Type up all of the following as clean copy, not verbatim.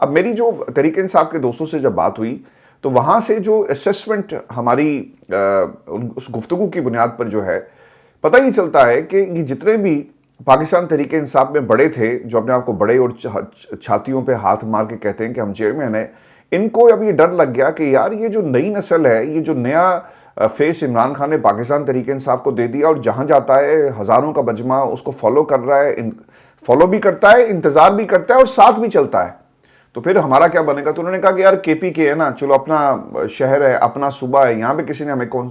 اب میری جو تحریک انصاف کے دوستوں سے جب بات ہوئی تو وہاں سے جو اسیسمنٹ ہماری اس گفتگو کی بنیاد پر جو ہے پتہ ہی چلتا ہے کہ یہ جتنے بھی پاکستان تحریک انصاف میں بڑے تھے، جو اپنے آپ کو بڑے اور چھاتیوں پہ ہاتھ مار کے کہتے ہیں کہ ہم چیئرمین ہیں، ان کو اب یہ ڈر لگ گیا کہ یار یہ جو نئی نسل ہے، یہ جو نیا فیس عمران خان نے پاکستان تحریک انصاف کو دے دیا اور جہاں جاتا ہے ہزاروں کا مجمع اس کو فالو کر رہا ہے، فالو بھی کرتا ہے، انتظار بھی کرتا ہے اور ساتھ بھی چلتا ہے، تو پھر ہمارا کیا بنے گا؟ تو انہوں نے کہا کہ یار کے پی کے ہے نا، چلو اپنا شہر ہے، اپنا صوبہ ہے، یہاں پہ کسی نے ہمیں کون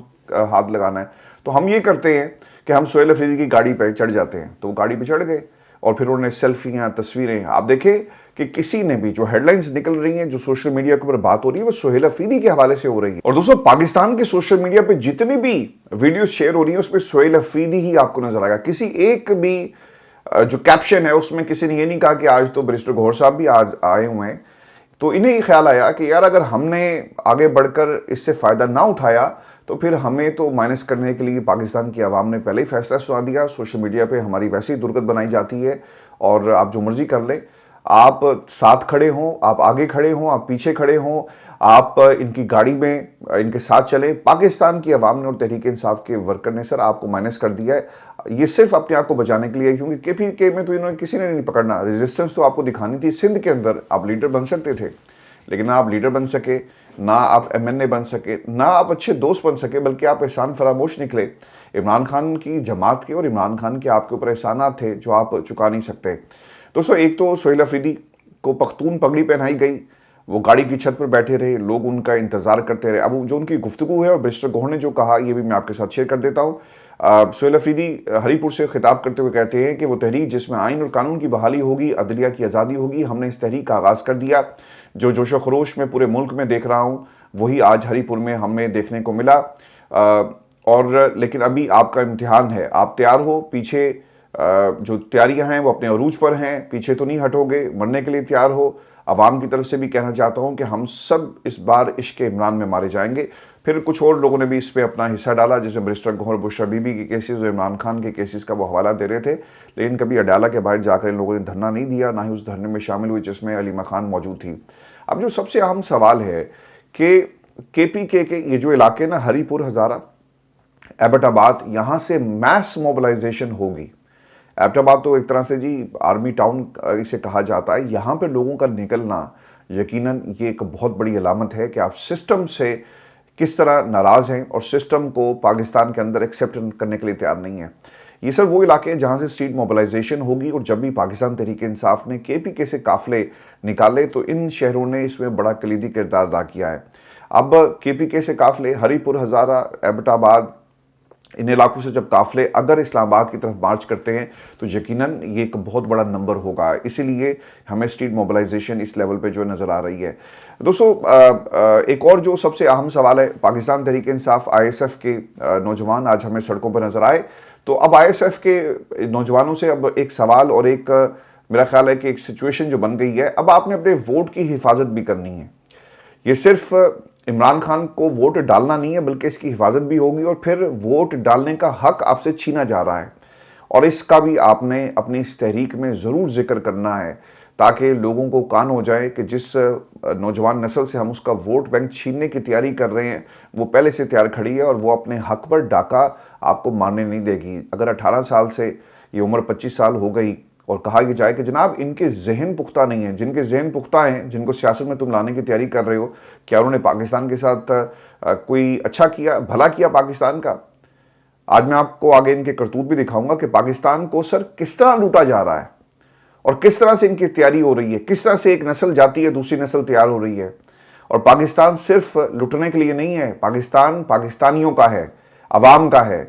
ہاتھ لگانا ہے، تو ہم یہ کرتے ہیں کہ ہم سہیل افریدی کی گاڑی پہ چڑھ جاتے ہیں۔ تو وہ گاڑی پہ چڑھ گئے اور پھر انہوں نے سیلفیاں، تصویریں، آپ دیکھیں کہ کسی نے بھی جو ہیڈ لائنز نکل رہی ہیں، جو سوشل میڈیا کے اوپر بات ہو رہی ہے، وہ سہیل افریدی کے حوالے سے ہو رہی ہے۔ اور دوستو پاکستان کے سوشل میڈیا پہ جتنی بھی ویڈیوز شیئر ہو رہی ہیں اس پہ سہیل افریدی ہی آپ کو نظر آئے گا۔ کسی ایک بھی جو کیپشن ہے اس میں کسی نے یہ نہیں کہا کہ آج تو بیرسٹر گوہر صاحب بھی آج آئے ہوئے ہیں۔ تو انہیں یہ خیال آیا کہ یار اگر ہم نے آگے بڑھ کر اس سے فائدہ نہ اٹھایا تو پھر ہمیں تو مائنس کرنے کے لیے پاکستان کی عوام نے پہلے ہی فیصلہ سنا دیا۔ سوشل میڈیا پہ ہماری ویسے ہی درگت بنائی جاتی ہے اور آپ جو مرضی کر لیں، آپ ساتھ کھڑے ہوں، آپ آگے کھڑے ہوں، آپ پیچھے کھڑے ہوں، آپ ان کی گاڑی میں ان کے ساتھ چلیں، پاکستان کی عوام نے اور تحریک انصاف کے ورکر نے سر آپ کو مائنس کر دیا ہے۔ یہ صرف اپنے آپ کو بچانے کے لیے، کیونکہ کے پی کے میں تو انہوں نے کسی نے نہیں پکڑنا، ریزسٹنس تو آپ کو دکھانی تھی۔ سندھ کے اندر آپ لیڈر بن سکتے تھے، لیکن نہ آپ لیڈر بن سکے، نہ آپ ایم این اے بن سکے، نہ آپ اچھے دوست بن سکے، بلکہ آپ احسان فراموش نکلے عمران خان کی جماعت کے، اور عمران خان کے آپ کے اوپر احسانات تھے جو آپ چکا نہیں سکتے۔ دوستو ایک تو سہیل افریدی کو پختون پگڑی پہنائی گئی، وہ گاڑی کی چھت پر بیٹھے رہے، لوگ ان کا انتظار کرتے رہے۔ اب جو ان کی گفتگو ہے اور بیرسٹر گوہر نے جو کہا یہ بھی میں آپ کے ساتھ شیئر کر دیتا ہوں۔ سہیل افریدی ہری پور سے خطاب کرتے ہوئے کہتے ہیں کہ وہ تحریک جس میں آئین اور قانون کی بحالی ہوگی، عدلیہ کی آزادی ہوگی، ہم نے اس تحریک کا آغاز کر دیا۔ جو جوش و خروش میں پورے ملک میں دیکھ رہا ہوں وہی آج ہری پور میں ہمیں دیکھنے کو ملا، اور لیکن ابھی آپ کا امتحان ہے، آپ تیار ہو، پیچھے جو تیاریاں ہیں وہ اپنے عروج پر ہیں، پیچھے تو نہیں ہٹو گے، مرنے کے لیے تیار ہو۔ عوام کی طرف سے بھی کہنا چاہتا ہوں کہ ہم سب اس بار عشق عمران میں مارے جائیں گے۔ پھر کچھ اور لوگوں نے بھی اس پہ اپنا حصہ ڈالا، جس میں barrister Gauhar Bushra be be کے کیسز اور عمران خان کے کیسز کا وہ حوالہ دے رہے تھے، لیکن کبھی اڈالہ کے باہر جا کر ان لوگوں نے دھرنا نہیں دیا، نہ ہی اس دھرنے میں شامل ہوئی جس میں علیمہ خان موجود تھی۔ اب جو سب سے اہم سوال ہے کہ کے پی کے یہ جو علاقے نا ہری پور، ہزارہ، ایبٹ آباد، یہاں سے میس موبلائزیشن ہوگی۔ ایبٹ آباد تو ایک طرح سے جی آرمی ٹاؤن اسے کہا جاتا ہے، یہاں پہ لوگوں کا نکلنا یقیناً یہ ایک بہت بڑی علامت ہے کہ آپ سسٹم سے کس طرح ناراض ہیں اور سسٹم کو پاکستان کے اندر ایکسیپٹ کرنے کے لیے تیار نہیں ہیں۔ یہ سر وہ علاقے ہیں جہاں سے اسٹریٹ موبلائزیشن ہوگی، اور جب بھی پاکستان تحریک انصاف نے کے پی کے سے قافلے نکالے تو ان شہروں نے اس میں بڑا کلیدی کردار ادا کیا ہے۔ اب کے پی کے سے قافلے ہری پور، ہزارہ، ایبٹ آباد، ان علاقوں سے جب قافلے اگر اسلام آباد کی طرف مارچ کرتے ہیں تو یقیناً یہ ایک بہت بڑا نمبر ہوگا، اسی لیے ہمیں اسٹریٹ موبلائزیشن اس لیول پہ جو نظر آ رہی ہے۔ دوستو ایک اور جو سب سے اہم سوال ہے، Pakistan Tehreek Insaf I S F کے نوجوان آج ہمیں سڑکوں پر نظر آئے، تو اب آئی ایس ایف کے نوجوانوں سے اب ایک سوال اور ایک میرا خیال ہے کہ ایک سچویشن جو بن گئی ہے، اب آپ نے اپنے ووٹ کی حفاظت بھی کرنی ہے۔ یہ صرف عمران خان کو ووٹ ڈالنا نہیں ہے بلکہ اس کی حفاظت بھی ہوگی، اور پھر ووٹ ڈالنے کا حق آپ سے چھینا جا رہا ہے، اور اس کا بھی آپ نے اپنی اس تحریک میں ضرور ذکر کرنا ہے تاکہ لوگوں کو کان ہو جائے کہ جس نوجوان نسل سے ہم اس کا ووٹ بینک چھیننے کی تیاری کر رہے ہیں وہ پہلے سے تیار کھڑی ہے اور وہ اپنے حق پر ڈاکہ آپ کو مارنے نہیں دے گی۔ اگر 18 سال سے یہ عمر 25 سال ہو گئی اور کہا یہ جائے کہ جناب ان کے ذہن پختہ نہیں ہیں، جن کے ذہن پختہ ہیں، جن کو سیاست میں تم لانے کی تیاری کر رہے ہو، کیا انہوں نے پاکستان کے ساتھ کوئی اچھا کیا، بھلا کیا پاکستان کا؟ آج میں آپ کو آگے ان کے کرتوت بھی دکھاؤں گا کہ پاکستان کو سر کس طرح لوٹا جا رہا ہے اور کس طرح سے ان کی تیاری ہو رہی ہے، کس طرح سے ایک نسل جاتی ہے دوسری نسل تیار ہو رہی ہے۔ اور پاکستان صرف لٹنے کے لیے نہیں ہے، پاکستان پاکستانیوں کا ہے، عوام کا ہے،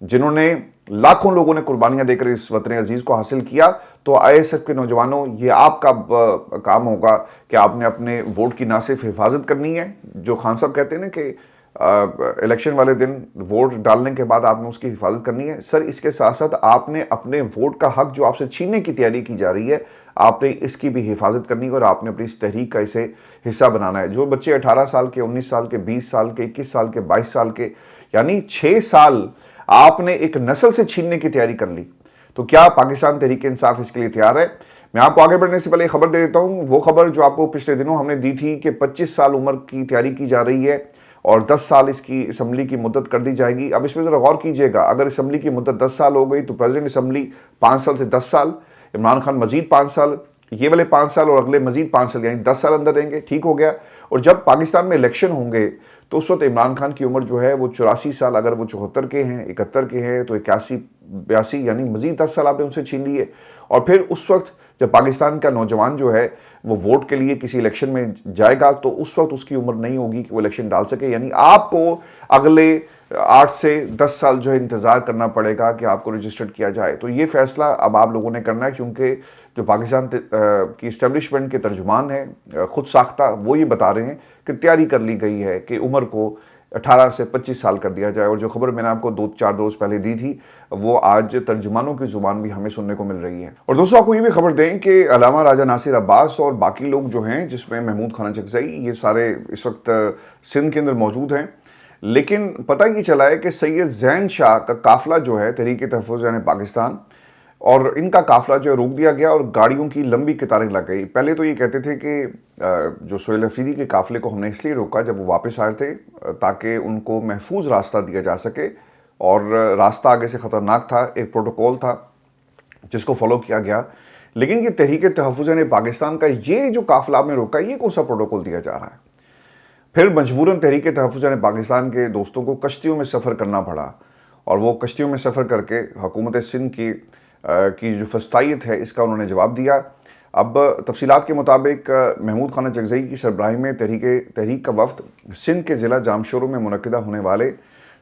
جنہوں نے لاکھوں لوگوں نے قربانیاں دے کر اس وطن عزیز کو حاصل کیا۔ تو آئی ایس ایف کے نوجوانوں، یہ آپ کا کام ہوگا کہ آپ نے اپنے ووٹ کی نہ صرف حفاظت کرنی ہے، جو خان صاحب کہتے ہیں نا کہ الیکشن والے دن ووٹ ڈالنے کے بعد آپ نے اس کی حفاظت کرنی ہے، سر اس کے ساتھ ساتھ آپ نے اپنے ووٹ کا حق جو آپ سے چھیننے کی تیاری کی جا رہی ہے، آپ نے اس کی بھی حفاظت کرنی ہے اور آپ نے اپنی اس تحریک کا اسے حصہ بنانا ہے۔ جو بچے 18 سال کے، 19 سال کے، 20 سال کے، 21 سال کے، 22 سال کے، یعنی 6 سال آپ نے ایک نسل سے چھیننے کی تیاری کر لی، تو کیا پاکستان تحریک انصاف اس کے لیے تیار ہے؟ میں آپ کو آگے بڑھنے سے پہلے خبر دے دیتا ہوں، وہ خبر جو آپ کو پچھلے دنوں ہم نے دی تھی کہ 25 سال عمر کی تیاری کی جا رہی ہے اور 10 سال اس کی اسمبلی کی مدت کر دی جائے گی۔ اب اس میں ذرا غور کیجئے گا، اگر اسمبلی کی مدت 10 سال ہو گئی تو پریزیڈنٹ اسمبلی 5 سال سے 10 سال، عمران خان مزید 5 سال، یہ والے 5 سال اور اگلے مزید 5 سال، یعنی 10 سال اندر رہیں گے، ٹھیک ہو گیا۔ اور جب پاکستان میں الیکشن ہوں گے تو اس وقت عمران خان کی عمر جو ہے وہ 84 سال، اگر وہ 74 کے ہیں، 71 کے ہیں تو 81 82، یعنی مزید 10 سال آپ نے ان سے چھین لیے۔ اور پھر اس وقت جب پاکستان کا نوجوان جو ہے وہ ووٹ کے لیے کسی الیکشن میں جائے گا تو اس وقت اس کی عمر نہیں ہوگی کہ وہ الیکشن ڈال سکے، یعنی آپ کو اگلے 8 سے 10 سال جو ہے انتظار کرنا پڑے گا کہ آپ کو رجسٹرڈ کیا جائے۔ تو یہ فیصلہ اب آپ لوگوں نے کرنا ہے، کیونکہ جو پاکستان کی اسٹیبلشمنٹ کے ترجمان ہیں خود ساختہ، وہ یہ بتا رہے ہیں کہ تیاری کر لی گئی ہے کہ عمر کو 18 سے 25 سال کر دیا جائے۔ اور جو خبر میں نے آپ کو 2-4 روز پہلے دی تھی وہ آج ترجمانوں کی زبان بھی ہمیں سننے کو مل رہی ہے۔ اور دوستوں آپ کو یہ بھی خبر دیں کہ علامہ راجہ ناصر عباس اور باقی لوگ جو ہیں، جس میں محمود خانہ چکزئی، یہ سارے اس وقت سندھ کے اندر موجود ہیں، لیکن پتہ یہ چلا ہے کہ سید زین شاہ کا قافلہ جو ہے تحریک تحفظ یعنی پاکستان، اور ان کا قافلہ جو ہے روک دیا گیا اور گاڑیوں کی لمبی قطاریں لگ گئی۔ پہلے تو یہ کہتے تھے کہ جو سہیل افریدی کے قافلے کو ہم نے اس لیے روکا جب وہ واپس آئے تھے تاکہ ان کو محفوظ راستہ دیا جا سکے، اور راستہ آگے سے خطرناک تھا، ایک پروٹوکول تھا جس کو فالو کیا گیا۔ لیکن یہ تحریک تحفظ یعنی پاکستان کا یہ جو قافلہ آپ نے روکا، یہ کون سا پروٹوکول دیا جا رہا ہے؟ پھر مجبوراً تحریک تحفظ یعنی پاکستان کے دوستوں کو کشتیوں میں سفر کرنا پڑا، اور وہ کشتیوں میں سفر کر کے حکومت سندھ کی جو فسطائیت ہے اس کا انہوں نے جواب دیا۔ اب تفصیلات کے مطابق محمود خانہ چکزئی کی سربراہی میں تحریک کا وفد سندھ کے ضلع جامشورو میں منعقدہ ہونے والے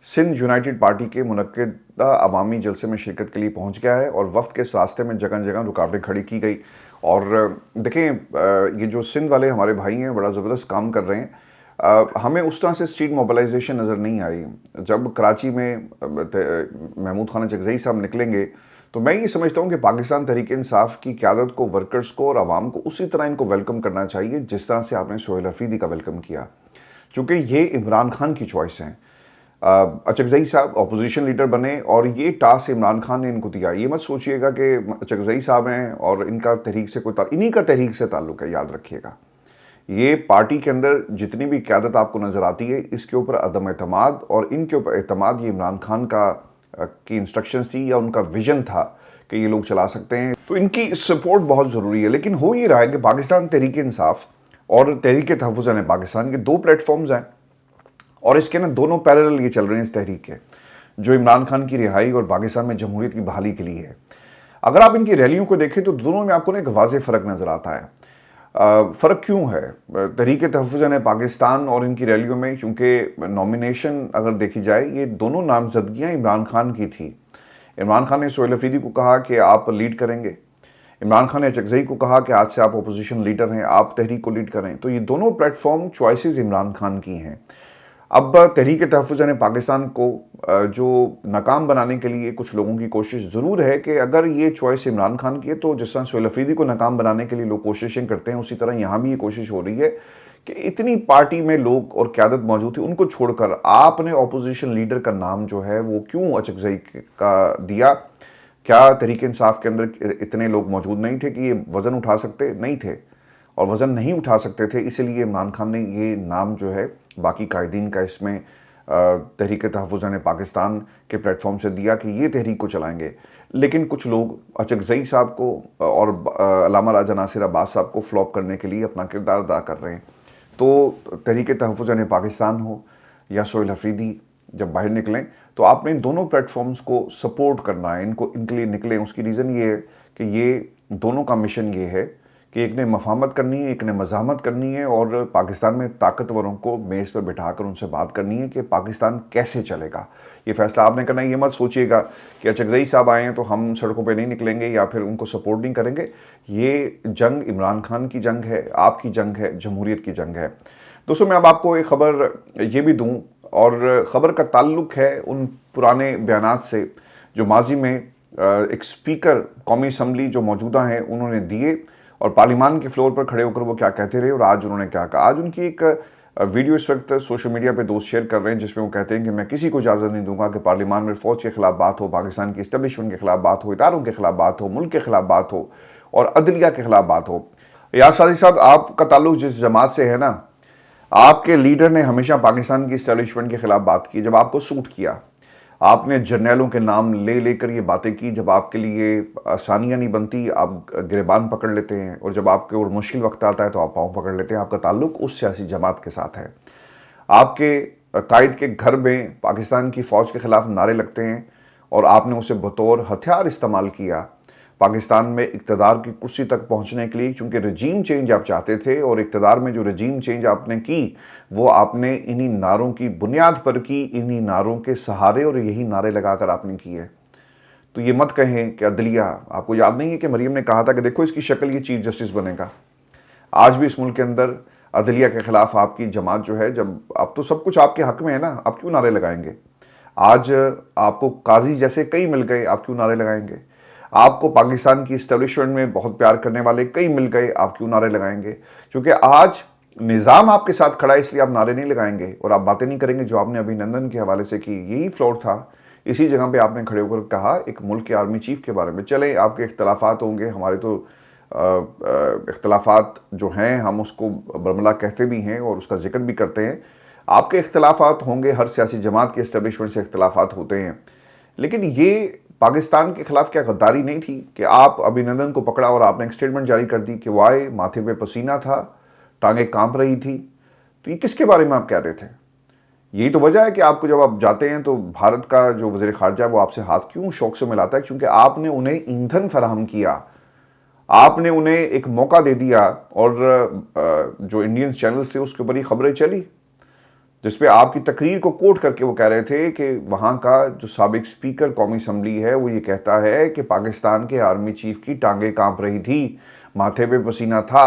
سندھ یونائٹڈ پارٹی کے منعقدہ عوامی جلسے میں شرکت کے لیے پہنچ گیا ہے، اور وفد کے اس راستے میں جگہ جگہ رکاوٹیں کھڑی کی گئی۔ اور دیکھیں یہ جو سندھ والے ہمارے بھائی ہیں بڑا زبردست کام کر رہے ہیں۔ ہمیں اس طرح سے اسٹریٹ موبلائزیشن نظر نہیں آئی۔ جب کراچی میں محمود خانہ چکزئی صاحب نکلیں گے تو میں یہ سمجھتا ہوں کہ پاکستان تحریک انصاف کی قیادت کو، ورکرز کو اور عوام کو اسی طرح ان کو ویلکم کرنا چاہیے جس طرح سے آپ نے سہیل افریدی کا ویلکم کیا، چونکہ یہ عمران خان کی چوائس ہیں۔ چکزئی صاحب اپوزیشن لیڈر بنے اور یہ ٹاسک عمران خان نے ان کو دیا۔ یہ مت سوچئے گا کہ چکزئی صاحب ہیں اور ان کا تحریک سے کوئی انہی کا تحریک سے تعلق ہے، یاد رکھیے گا۔ یہ پارٹی کے اندر جتنی بھی قیادت آپ کو نظر آتی ہے اس کے اوپر عدم اعتماد اور ان کے اوپر اعتماد، یہ عمران خان کی انسٹرکشنز تھی یا ان کا ویژن تھا کہ یہ لوگ چلا سکتے ہیں، تو ان کی سپورٹ بہت ضروری ہے۔ لیکن ہو یہ رہا ہے کہ پاکستان تحریک انصاف اور تحریک تحفظ یعنی پاکستان کے 2 پلیٹ فارمز ہیں، اور اس کے نا دونوں پیرلل یہ چل رہے ہیں اس تحریک کے، جو عمران خان کی رہائی اور پاکستان میں جمہوریت کی بحالی کے لیے ہے۔ اگر آپ ان کی ریلیوں کو دیکھیں تو دونوں میں آپ کو نا ایک واضح فرق نظر آتا ہے۔ فرق کیوں ہے تحریک تحفظ یعنی پاکستان اور ان کی ریلیوں میں؟ کیونکہ نومینیشن اگر دیکھی جائے یہ دونوں نامزدگیاں عمران خان کی تھی۔ عمران خان نے سہیل افریدی کو کہا کہ آپ لیڈ کریں گے، عمران خان نے چکزئی کو کہا کہ آج سے آپ اپوزیشن لیڈر ہیں، آپ تحریک کو لیڈ کریں۔ تو یہ دونوں plate form choices Imran Khan کی ہیں۔ اب تحریک تحفظ یعنی پاکستان کو جو ناکام بنانے کے لیے کچھ لوگوں کی کوشش ضرور ہے کہ اگر یہ چوائس عمران خان کی ہے تو جس طرح سہیل افریدی کو ناکام بنانے کے لیے لوگ کوششیں کرتے ہیں، اسی طرح یہاں بھی یہ کوشش ہو رہی ہے کہ اتنی پارٹی میں لوگ اور قیادت موجود تھی، ان کو چھوڑ کر آپ نے اپوزیشن لیڈر کا نام جو ہے وہ کیوں چکزئی کا دیا؟ کیا تحریک انصاف کے اندر اتنے لوگ موجود نہیں تھے کہ یہ وزن اٹھا سکتے؟ نہیں تھے، اور وزن نہیں اٹھا سکتے تھے، اسی لیے عمران خان نے یہ نام جو ہے باقی قائدین کا اس میں تحریک تحفظ یعنی پاکستان کے پلیٹ فارم سے دیا کہ یہ تحریک کو چلائیں گے۔ لیکن کچھ لوگ چکزئی صاحب کو اور علامہ راجہ ناصر عباس صاحب کو فلاپ کرنے کے لیے اپنا کردار ادا کر رہے ہیں۔ تو تحریک تحفظ یعنی پاکستان ہو یا سہیل افریدی جب باہر نکلیں تو آپ نے ان دونوں پلیٹ فارمز کو سپورٹ کرنا ہے، ان کے لیے نکلیں۔ اس کی ریزن یہ ہے کہ یہ دونوں کا مشن یہ ہے کہ ایک نے مفاہمت کرنی ہے، ایک نے مزاحمت کرنی ہے، اور پاکستان میں طاقتوروں کو میز پر بٹھا کر ان سے بات کرنی ہے کہ پاکستان کیسے چلے گا۔ یہ فیصلہ آپ نے کرنا ہے۔ یہ مت سوچئے گا کہ چکزئی صاحب آئے ہیں تو ہم سڑکوں پہ نہیں نکلیں گے یا پھر ان کو سپورٹ نہیں کریں گے۔ یہ جنگ عمران خان کی جنگ ہے، آپ کی جنگ ہے، جمہوریت کی جنگ ہے۔ دوستوں میں اب آپ کو ایک خبر یہ بھی دوں، اور خبر کا تعلق ہے ان پرانے بیانات سے جو ماضی میں ایک سپیکر قومی اسمبلی جو موجودہ ہیں انہوں نے دیے، اور پارلیمان کے فلور پر کھڑے ہو کر وہ کیا کہتے رہے، اور آج انہوں نے کیا کہا۔ آج ان کی ایک ویڈیو اس وقت سوشل میڈیا پہ دوست شیئر کر رہے ہیں جس میں وہ کہتے ہیں کہ میں کسی کو اجازت نہیں دوں گا کہ پارلیمان میں فوج کے خلاف بات ہو، پاکستان کی اسٹیبلشمنٹ کے خلاف بات ہو، اداروں کے خلاف بات ہو، ملک کے خلاف بات ہو۔ اور عدلیہ کے خلاف بات ہو۔ یاس سعدی صاحب، آپ کا تعلق جس جماعت سے ہے نا، آپ کے لیڈر نے ہمیشہ پاکستان کی اسٹیبلشمنٹ کے خلاف بات کی۔ جب آپ کو سوٹ کیا، آپ نے جرنیلوں کے نام لے لے کر یہ باتیں کی، جب آپ کے لیے آسانیاں نہیں بنتی آپ گریبان پکڑ لیتے ہیں، اور جب آپ کے اور مشکل وقت آتا ہے تو آپ پاؤں پکڑ لیتے ہیں۔ آپ کا تعلق اس سیاسی جماعت کے ساتھ ہے۔ آپ کے قائد کے گھر میں پاکستان کی فوج کے خلاف نعرے لگتے ہیں، اور آپ نے اسے بطور ہتھیار استعمال کیا پاکستان میں اقتدار کی کرسی تک پہنچنے کے لیے، چونکہ رجیم چینج آپ چاہتے تھے، اور اقتدار میں جو رجیم چینج آپ نے کی وہ آپ نے انہی نعروں کی بنیاد پر کی، انہی نعروں کے سہارے، اور یہی نعرے لگا کر آپ نے کیے۔ تو یہ مت کہیں کہ عدلیہ، آپ کو یاد نہیں ہے کہ مریم نے کہا تھا کہ دیکھو اس کی شکل یہ چیف جسٹس بنے گا۔ آج بھی اس ملک کے اندر عدلیہ کے خلاف آپ کی جماعت جو ہے، جب اب تو سب کچھ آپ کے حق میں ہے نا، آپ کیوں نعرے لگائیں گے؟ آج آپ کو قاضی جیسے کئی مل گئے، آپ کیوں نعرے لگائیں گے؟ آپ کو پاکستان کی اسٹیبلشمنٹ میں بہت پیار کرنے والے کئی مل گئے، آپ کیوں نعرے لگائیں گے؟ کیونکہ آج نظام آپ کے ساتھ کھڑا ہے، اس لیے آپ نعرے نہیں لگائیں گے اور آپ باتیں نہیں کریں گے جو آپ نے ابھی نندن کے حوالے سے کی۔ یہی فلور تھا، اسی جگہ پہ آپ نے کھڑے ہو کر کہا ایک ملک کے آرمی چیف کے بارے میں۔ چلیں، آپ کے اختلافات ہوں گے، ہمارے تو اختلافات جو ہیں ہم اس کو برملا کہتے بھی ہیں اور اس کا ذکر بھی کرتے ہیں۔ آپ کے اختلافات ہوں گے، ہر سیاسی جماعت کے اسٹیبلشمنٹ سے اختلافات ہوتے ہیں، لیکن یہ پاکستان کے خلاف کیا غداری نہیں تھی کہ آپ ابھینندن کو پکڑا اور آپ نے ایک سٹیٹمنٹ جاری کر دی کہ وائے ماتھے پہ پسینہ تھا، ٹانگیں کانپ رہی تھی؟ تو یہ کس کے بارے میں آپ کہہ رہے تھے؟ یہی تو وجہ ہے کہ آپ کو جب آپ جاتے ہیں تو بھارت کا جو وزیر خارجہ ہے وہ آپ سے ہاتھ کیوں شوق سے ملاتا ہے؟ کیونکہ آپ نے انہیں ایندھن فراہم کیا، آپ نے انہیں ایک موقع دے دیا، اور جو انڈین چینلز تھے اس کے اوپر ہی خبریں چلی جس پہ آپ کی تقریر کو کوٹ کر کے وہ کہہ رہے تھے کہ وہاں کا جو سابق سپیکر قومی اسمبلی ہے وہ یہ کہتا ہے کہ پاکستان کے آرمی چیف کی ٹانگیں کانپ رہی تھی، ماتھے پہ پسینہ تھا۔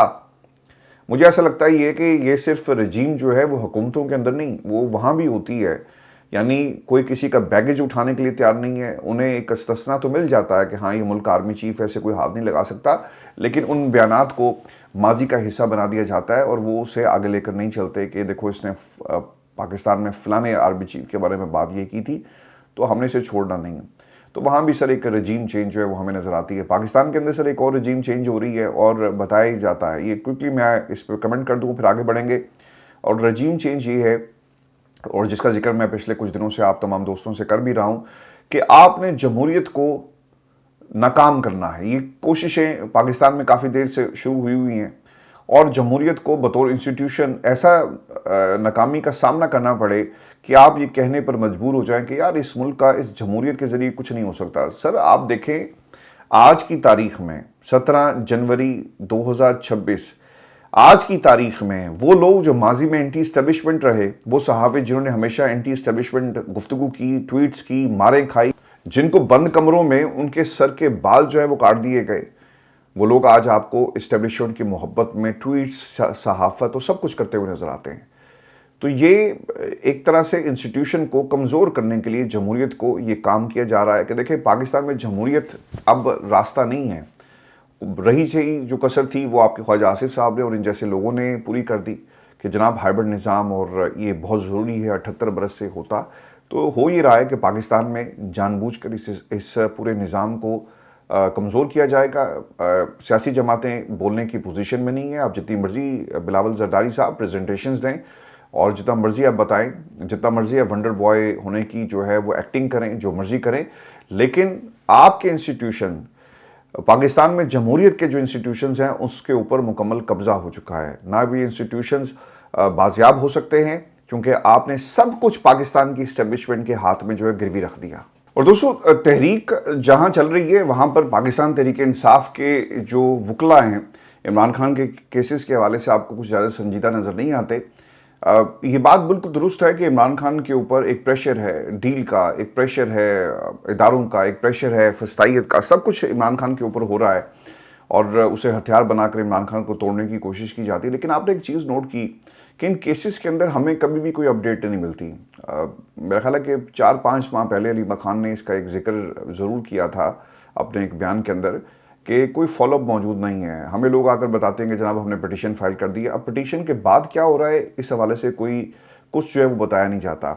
مجھے ایسا لگتا ہے یہ کہ یہ صرف رجیم جو ہے وہ حکومتوں کے اندر نہیں، وہ وہاں بھی ہوتی ہے۔ یعنی کوئی کسی کا بیگیج اٹھانے کے لیے تیار نہیں ہے، انہیں ایک استثنا تو مل جاتا ہے کہ ہاں یہ ملک آرمی چیف ایسے کوئی ہاتھ نہیں لگا سکتا، لیکن ان بیانات کو ماضی کا حصہ بنا دیا جاتا ہے اور وہ اسے آگے لے کر نہیں چلتے کہ دیکھو اس نے پاکستان میں فلانے آرمی چیف کے بارے میں بات یہ کی تھی تو ہم نے اسے چھوڑنا نہیں ہے۔ تو وہاں بھی سر ایک رجیم چینج جو ہے وہ ہمیں نظر آتی ہے۔ پاکستان کے اندر سر ایک اور رجیم چینج ہو رہی ہے اور بتایا ہی جاتا ہے، یہ کوئکلی میں اس پہ کمنٹ کر دوں پھر آگے بڑھیں گے۔ اور رجیم چینج یہ ہے، اور جس کا ذکر میں پچھلے کچھ دنوں سے آپ تمام دوستوں سے کر بھی رہا ہوں، کہ آپ نے جمہوریت کو ناکام کرنا ہے۔ یہ کوششیں پاکستان میں کافی دیر سے شروع ہوئی ہیں، اور جمہوریت کو بطور انسٹیٹیوشن ایسا ناکامی کا سامنا کرنا پڑے کہ آپ یہ کہنے پر مجبور ہو جائیں کہ یار اس ملک کا اس جمہوریت کے ذریعے کچھ نہیں ہو سکتا۔ سر آپ دیکھیں آج کی تاریخ میں 17 جنوری 2026، آج کی تاریخ میں وہ لوگ جو ماضی میں اینٹی اسٹیبلشمنٹ رہے، وہ صحافی جنہوں نے ہمیشہ اینٹی اسٹیبلشمنٹ گفتگو کی، ٹویٹس کی، ماریں کھائی، جن کو بند کمروں میں ان کے سر کے بال جو ہے وہ کاٹ دیے گئے، وہ لوگ آج آپ کو اسٹیبلشمنٹ کی محبت میں ٹویٹس، صحافت اور سب کچھ کرتے ہوئے نظر آتے ہیں۔ تو یہ ایک طرح سے انسٹیٹیوشن کو کمزور کرنے کے لیے جمہوریت کو یہ کام کیا جا رہا ہے کہ دیکھیں پاکستان میں جمہوریت اب راستہ نہیں ہے، رہی تھی جو کسر تھی وہ آپ کے خواجہ آصف صاحب نے اور ان جیسے لوگوں نے پوری کر دی کہ جناب ہائبرڈ نظام اور یہ بہت ضروری ہے، 78 برس سے ہوتا تو ہو یہ رہا ہے کہ پاکستان میں جان بوجھ کر اس پورے نظام کو کمزور کیا جائے گا۔ سیاسی جماعتیں بولنے کی پوزیشن میں نہیں ہیں، آپ جتنی مرضی بلاول زرداری صاحب پریزنٹیشنز دیں اور جتنا مرضی آپ بتائیں، جتنا مرضی آپ ونڈر بوائے ہونے کی جو ہے وہ ایکٹنگ کریں، جو مرضی کریں، لیکن آپ کے انسٹیٹیوشن پاکستان میں جمہوریت کے جو انسٹیٹیوشنز ہیں اس کے اوپر مکمل قبضہ ہو چکا ہے۔ نہ بھی انسٹیٹیوشنز بازیاب ہو سکتے ہیں کیونکہ آپ نے سب کچھ پاکستان کی اسٹیبلشمنٹ کے ہاتھ میں جو ہے گروی رکھ دیا۔ اور دوستو تحریک جہاں چل رہی ہے وہاں پر پاکستان تحریک انصاف کے جو وکلا ہیں عمران خان کے کیسز کے حوالے سے آپ کو کچھ زیادہ سنجیدہ نظر نہیں آتے۔ یہ بات بالکل درست ہے کہ عمران خان کے اوپر ایک پریشر ہے ڈیل کا، ایک پریشر ہے اداروں کا، ایک پریشر ہے فسطائیت کا، سب کچھ عمران خان کے اوپر ہو رہا ہے اور اسے ہتھیار بنا کر عمران خان کو توڑنے کی کوشش کی جاتی ہے۔ لیکن آپ نے ایک چیز نوٹ کی کہ ان کیسز کے اندر ہمیں کبھی بھی کوئی اپڈیٹ نہیں ملتی۔ میرا خیال ہے کہ 4-5 ماہ پہلے علی احمد خان نے اس کا ایک ذکر ضرور کیا تھا اپنے ایک بیان کے اندر کہ کوئی فالو اپ موجود نہیں ہے۔ ہمیں لوگ آ کر بتاتے ہیں کہ جناب ہم نے پٹیشن فائل کر دی ہے، اب پٹیشن کے بعد کیا ہو رہا ہے اس حوالے سے کوئی کچھ جو ہے وہ بتایا نہیں جاتا۔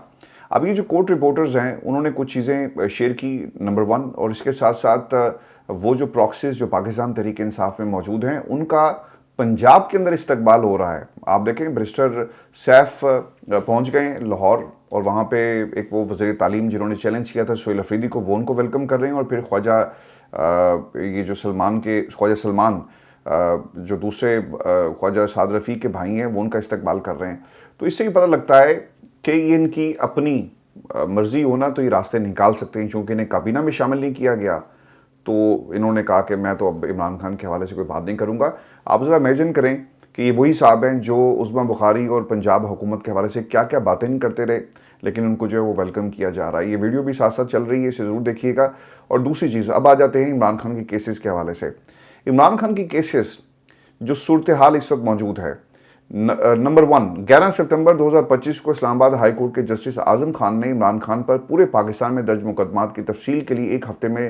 اب یہ جو کورٹ رپورٹرز ہیں انہوں نے کچھ چیزیں شیئر کی، نمبر 1، اور اس کے ساتھ ساتھ وہ جو پراکسیز جو پاکستان تحریک انصاف میں موجود ہیں ان کا پنجاب کے اندر استقبال ہو رہا ہے. آپ دیکھیں بیرسٹر سیف پہنچ گئے لاہور اور وہاں پہ ایک وہ وزیر تعلیم جنہوں نے چیلنج کیا تھا سہیل افریدی کو، وہ ان کو ویلکم کر رہے ہیں، اور پھر یہ جو خواجہ سلمان جو دوسرے خواجہ سعد رفیق کے بھائی ہیں وہ ان کا استقبال کر رہے ہیں. تو اس سے یہ پتہ لگتا ہے کہ یہ ان کی اپنی مرضی ہونا تو یہ راستے نکال سکتے ہیں، چونکہ انہیں کابینہ میں شامل نہیں کیا گیا تو انہوں نے کہا کہ میں تو اب عمران خان کے حوالے سے کوئی بات نہیں کروں گا. آپ ذرا امیجن کریں کہ یہ وہی صاحب ہیں جو عظمیٰ بخاری اور پنجاب حکومت کے حوالے سے کیا کیا باتیں نہیں کرتے رہے، لیکن ان کو جو ہے وہ ویلکم کیا جا رہا ہے. یہ ویڈیو بھی ساتھ ساتھ چل رہی ہے، اسے ضرور دیکھیے گا. اور دوسری چیز، اب آ جاتے ہیں عمران خان کے کیسز کے حوالے سے. عمران خان کی کیسز جو صورتحال اس وقت موجود ہے، نمبر 1، 11 ستمبر 2025 کو اسلام آباد ہائی کورٹ کے جسٹس اعظم خان نے عمران خان پر پورے پاکستان میں درج مقدمات کی تفصیل کے لیے 1 ہفتے میں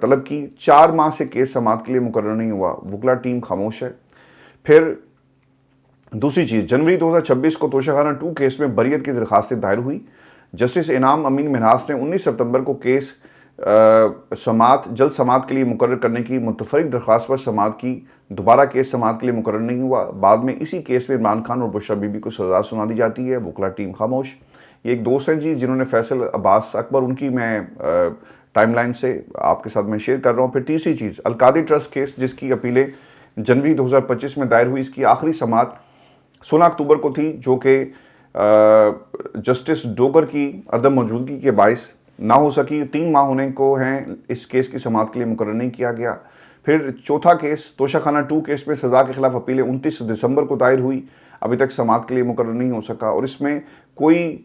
طلب کی. 4 ماہ سے کیس سماعت کے لیے مقرر نہیں ہوا، وکلا ٹیم خاموش ہے. پھر دوسری چیز، جنوری 2026 کو توشہ خانہ 2 کیس میں بریت کی درخواستیں دائر ہوئی. جسٹس انعام امین منہاس نے 19 ستمبر کو کیس جلد سماعت کے لیے مقرر کرنے کی متفرق درخواست پر سماعت کی. دوبارہ کیس سماعت کے لیے مقرر نہیں ہوا. بعد میں اسی کیس میں عمران خان اور بشرا بی بی کو سزا سنا دی جاتی ہے، وکلا ٹیم خاموش. یہ ایک دوست ہیں جی جنہوں نے فیصل عباس اکبر، ان کی میں ٹائم لائن سے آپ کے ساتھ میں شیئر کر رہا ہوں. پھر تیسری چیز، القادی ٹرسٹ کیس جس کی اپیلیں جنوری 2025 میں دائر ہوئی، اس کی آخری سماعت 16 اکتوبر کو تھی، جو کہ جسٹس ڈوگر کی عدم موجودگی کے باعث نہ ہو سکی. 3 ماہ ہونے کو ہیں اس کیس کی سماعت کے لیے مقرر نہیں کیا گیا. پھر چوتھا کیس، توشہ خانہ 2 کیس میں سزا کے خلاف اپیلیں 29 دسمبر کو دائر ہوئی، ابھی تک سماعت کے لیے مقرر نہیں ہو سکا. اور اس میں کوئی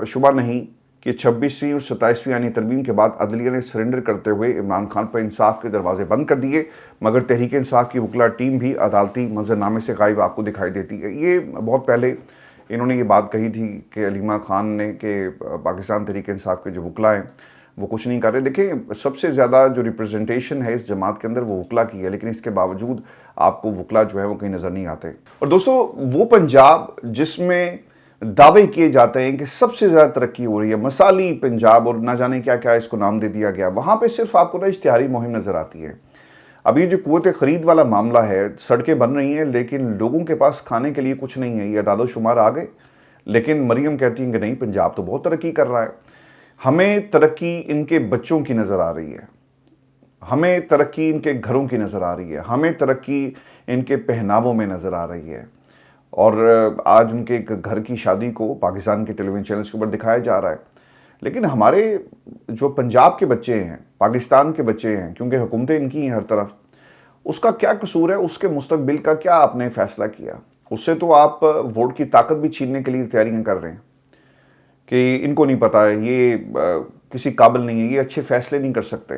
شبہ نہیں کہ 26ویں اور 27ویں یعنی ترمیم کے بعد عدلیہ نے سرنڈر کرتے ہوئے عمران خان پر انصاف کے دروازے بند کر دیے، مگر تحریک انصاف کی وکلا ٹیم بھی عدالتی منظرنامے سے غائب آپ کو دکھائی دیتی ہے. یہ بہت پہلے انہوں نے یہ بات کہی تھی کہ علیمہ خان نے کہ پاکستان تحریک انصاف کے جو وکلا ہیں وہ کچھ نہیں کر رہے. دیکھیں سب سے زیادہ جو ریپرزنٹیشن ہے اس جماعت کے اندر وہ وکلا کی ہے، لیکن اس کے باوجود آپ کو وکلا جو ہے وہ کہیں نظر نہیں آتے. اور دوستو، وہ پنجاب جس میں دعوے کیے جاتے ہیں کہ سب سے زیادہ ترقی ہو رہی ہے، مثالی پنجاب اور نہ جانے کیا کیا اس کو نام دے دیا گیا، وہاں پہ صرف آپ کو نا اشتہاری مہم نظر آتی ہے. اب یہ جو قوت خرید والا معاملہ ہے، سڑکیں بن رہی ہیں لیکن لوگوں کے پاس کھانے کے لیے کچھ نہیں ہے. یہ اعداد و شمار آ گئے، لیکن مریم کہتی ہیں کہ نہیں، پنجاب تو بہت ترقی کر رہا ہے. ہمیں ترقی ان کے بچوں کی نظر آ رہی ہے، ہمیں ترقی ان کے گھروں کی نظر آ رہی ہے، ہمیں ترقی ان کے پہناووں میں نظر آ رہی ہے. اور آج ان کے ایک گھر کی شادی کو پاکستان کے ٹیلی ویژن چینلز کے اوپر دکھایا جا رہا ہے. لیکن ہمارے جو پنجاب کے بچے ہیں، پاکستان کے بچے ہیں، کیونکہ حکومتیں ان کی ہیں ہر طرف، اس کا کیا قصور ہے؟ اس کے مستقبل کا کیا آپ نے فیصلہ کیا؟ اس سے تو آپ ووٹ کی طاقت بھی چھیننے کے لیے تیاریاں کر رہے ہیں کہ ان کو نہیں پتا ہے، یہ کسی قابل نہیں ہے، یہ اچھے فیصلے نہیں کر سکتے.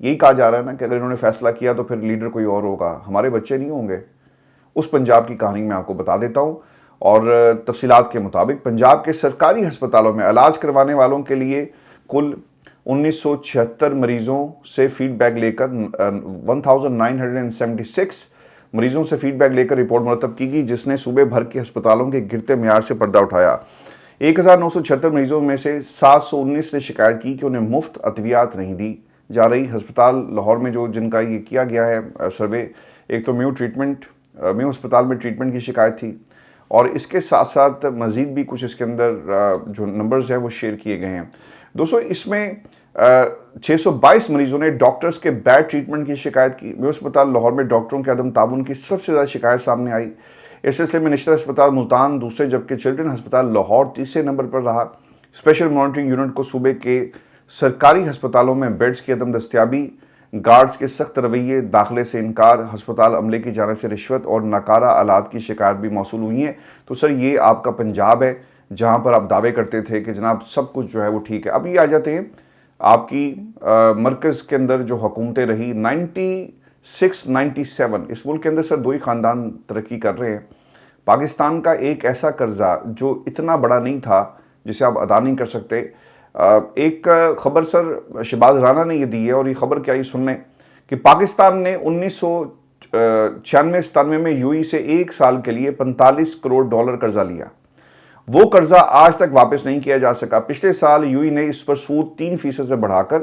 یہی کہا جا رہا ہے نا کہ اگر انہوں نے فیصلہ کیا تو پھر لیڈر کوئی اور ہوگا، ہمارے بچے نہیں ہوں گے. اس پنجاب کی کہانی میں آپ کو بتا دیتا ہوں. اور تفصیلات کے مطابق پنجاب کے سرکاری ہسپتالوں میں علاج کروانے والوں کے لیے کل 1976 مریضوں سے فیڈ بیک لے کر 1976 مریضوں سے فیڈ بیک لے کر رپورٹ مرتب کی گئی، جس نے صوبے بھر کے ہسپتالوں کے گرتے معیار سے پردہ اٹھایا. 1976 مریضوں میں سے 719 نے شکایت کی کہ انہیں مفت ادویات نہیں دی جا رہی. ہسپتال لاہور میں جن کا یہ کیا گیا ہے سروے، ایک تو میو ہسپتال میں ٹریٹمنٹ کی شکایت تھی، اور اس کے ساتھ ساتھ مزید بھی کچھ اس کے اندر جو نمبرز ہیں وہ شیئر کیے گئے ہیں. دوستو، اس میں 622 مریضوں نے ڈاکٹرز کے بیڈ ٹریٹمنٹ کی شکایت کی. میو ہسپتال لاہور میں ڈاکٹروں کے عدم تعاون کی سب سے زیادہ شکایت سامنے آئی. اس سلسلے میں نشتر ہسپتال ملتان دوسرے، جبکہ چلڈرن ہسپتال لاہور تیسرے نمبر پر رہا. اسپیشل مانیٹرنگ یونٹ کو صوبے کے سرکاری ہسپتالوں میں بیڈز کی عدم دستیابی، گارڈز کے سخت رویے، داخلے سے انکار، ہسپتال عملے کی جانب سے رشوت اور ناکارہ آلات کی شکایت بھی موصول ہوئی ہیں. تو سر، یہ آپ کا پنجاب ہے جہاں پر آپ دعوے کرتے تھے کہ جناب سب کچھ جو ہے وہ ٹھیک ہے. اب یہ آ جاتے ہیں آپ کی مرکز کے اندر جو حکومتیں رہی 96-97، اس ملک کے اندر سر 2 ہی خاندان ترقی کر رہے ہیں. پاکستان کا ایک ایسا قرضہ جو اتنا بڑا نہیں تھا جسے آپ ادا نہیں کر سکتے. ایک خبر سر شہباز رانا نے یہ دی ہے، اور یہ خبر کیا، یہ سن لیں کہ پاکستان نے 1996-97 میں یو ای سے 1 سال کے لیے $45 کروڑ قرضہ لیا. وہ قرضہ آج تک واپس نہیں کیا جا سکا. پچھلے سال یو ای نے اس پر سود 3% سے بڑھا کر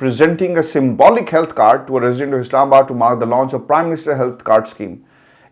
presenting a symbolic health card to a resident of Islamabad to mark the launch of Prime Minister Health Card Scheme।